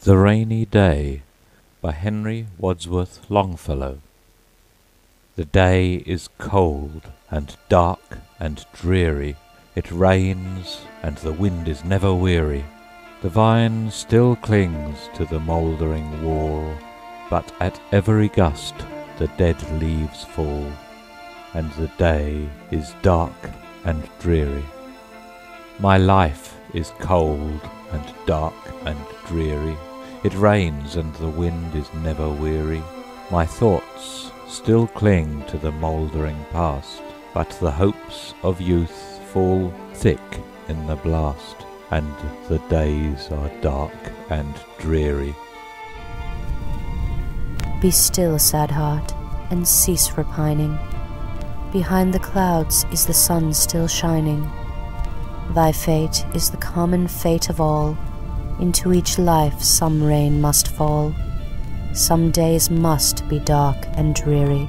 The Rainy Day by Henry Wadsworth Longfellow. The day is cold and dark and dreary, it rains and the wind is never weary. The vine still clings to the mouldering wall, but at every gust the dead leaves fall, and the day is dark and dreary. My life is cold and dark and dreary, it rains and the wind is never weary. My thoughts still cling to the mouldering past, but the hopes of youth fall thick in the blast, and the days are dark and dreary. Be still, sad heart, and cease repining. Behind the clouds is the sun still shining. Thy fate is the common fate of all. Into each life some rain must fall. Some days must be dark and dreary.